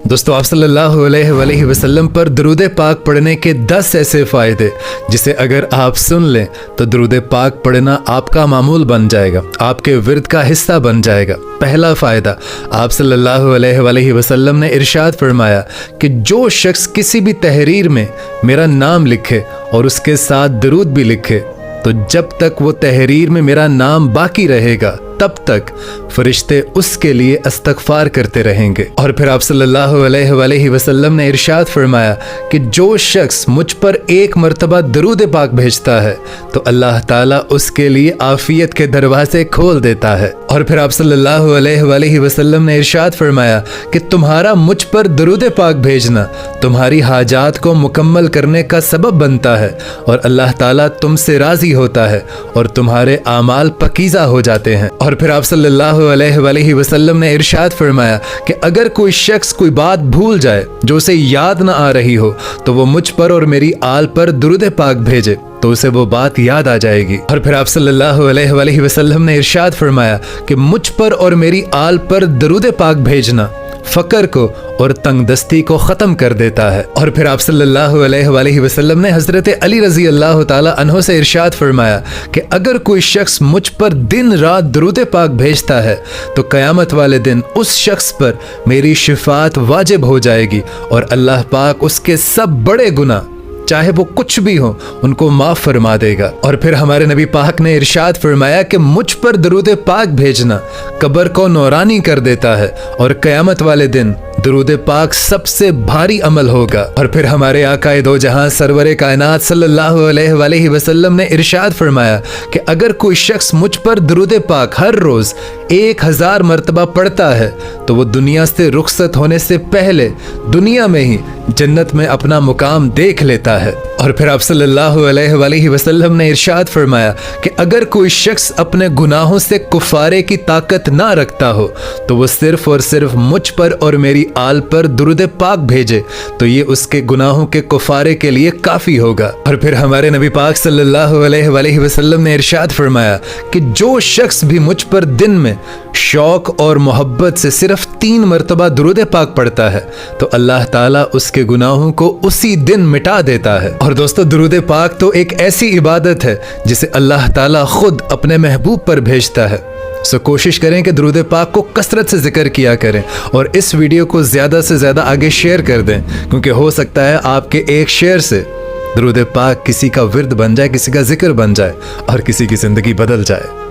دوستو آپ صلی اللہ علیہ وسلم پر درود پاک پڑھنے کے 10 ایسے فائدے جسے اگر آپ سن لیں تو درود پاک پڑھنا آپ کا معمول بن جائے گا، آپ کے ورد کا حصہ بن جائے گا۔ پہلا فائدہ، آپ صلی اللہ علیہ وسلم نے ارشاد فرمایا کہ جو شخص کسی بھی تحریر میں میرا نام لکھے اور اس کے ساتھ درود بھی لکھے تو جب تک وہ تحریر میں میرا نام باقی رہے گا تب تک فرشتے اس کے لیے استغفار کرتے رہیں گے۔ اور پھر آپ صلی اللہ علیہ وسلم نے ارشاد فرمایا کہ جو شخص مجھ پر ایک مرتبہ درود پاک بھیجتا ہے تو اللہ تعالیٰ اس کے لیے عافیت کے دروازے کھول دیتا ہے۔ اور پھر آپ صلی اللہ علیہ وسلم نے ارشاد فرمایا کہ تمہارا مجھ پر درود پاک بھیجنا تمہاری حاجات کو مکمل کرنے کا سبب بنتا ہے اور اللہ تعالیٰ تم سے راضی ہوتا ہے اور تمہارے اعمال پاکیزہ ہو جاتے ہیں۔ اور پھر آپ صلی اللہ علیہ وسلم نے ارشاد فرمایا کہ اگر کوئی شخص کوئی بات بھول جائے جو اسے یاد نہ آ رہی ہو تو وہ مجھ پر اور میری آل پر درود پاک بھیجے تو اسے وہ بات یاد آ جائے گی۔ اور پھر آپ صلی اللہ علیہ وسلم نے ارشاد فرمایا کہ مجھ پر اور میری آل پر درود پاک بھیجنا فقر کو اور تنگ دستی کو ختم کر دیتا ہے۔ اور پھر آپ صلی اللہ علیہ وسلم نے حضرت علی رضی اللہ تعالی عنہ سے ارشاد فرمایا کہ اگر کوئی شخص مجھ پر دن رات درود پاک بھیجتا ہے تو قیامت والے دن اس شخص پر میری شفاعت واجب ہو جائے گی اور اللہ پاک اس کے سب بڑے گناہ چاہے وہ کچھ بھی ہو ان کو معاف فرما دے گا۔ اور پھر ہمارے نبی پاک نے ارشاد فرمایا کہ مجھ پر درود پاک بھیجنا قبر کو نورانی کر دیتا ہے اور قیامت والے دن درود پاک سب سے بھاری عمل ہوگا۔ اور پھر ہمارے آقا دو جہاں سرور کائنات صلی اللہ علیہ وسلم نے ارشاد فرمایا کہ اگر کوئی شخص مجھ پر درود پاک ہر روز 1000 مرتبہ پڑھتا ہے تو وہ دنیا سے رخصت ہونے سے پہلے دنیا میں ہی جنت میں اپنا مقام دیکھ لیتا ہے۔ اور پھر آپ صلی اللہ علیہ وسلم نے ارشاد فرمایا کہ اگر کوئی شخص اپنے گناہوں سے کفارے کی طاقت نہ رکھتا ہو تو وہ صرف اور صرف مجھ پر اور میری آل پر درود پاک بھیجے تو یہ اس کے گناہوں کے کفارے کے لیے کافی ہوگا۔ اور پھر ہمارے نبی پاک صلی اللہ علیہ وسلم نے ارشاد فرمایا کہ جو شخص بھی مجھ پر دن میں شوق اور محبت سے صرف 3 مرتبہ درود پاک پڑھتا ہے تو اللہ تعالیٰ اس کے گناہوں کو اسی دن مٹا دیتا ہے۔ اور دوستو درود پاک تو ایک ایسی عبادت ہے جسے اللہ تعالیٰ خود اپنے محبوب پر بھیجتا ہے، سو کوشش کریں کہ درود پاک کو کثرت سے ذکر کیا کریں اور اس ویڈیو کو زیادہ سے زیادہ آگے شیئر کر دیں، کیونکہ ہو سکتا ہے آپ کے ایک شیئر سے درود پاک کسی کا ورد بن جائے، کسی کا ذکر بن جائے اور کسی کی زندگی بدل جائے۔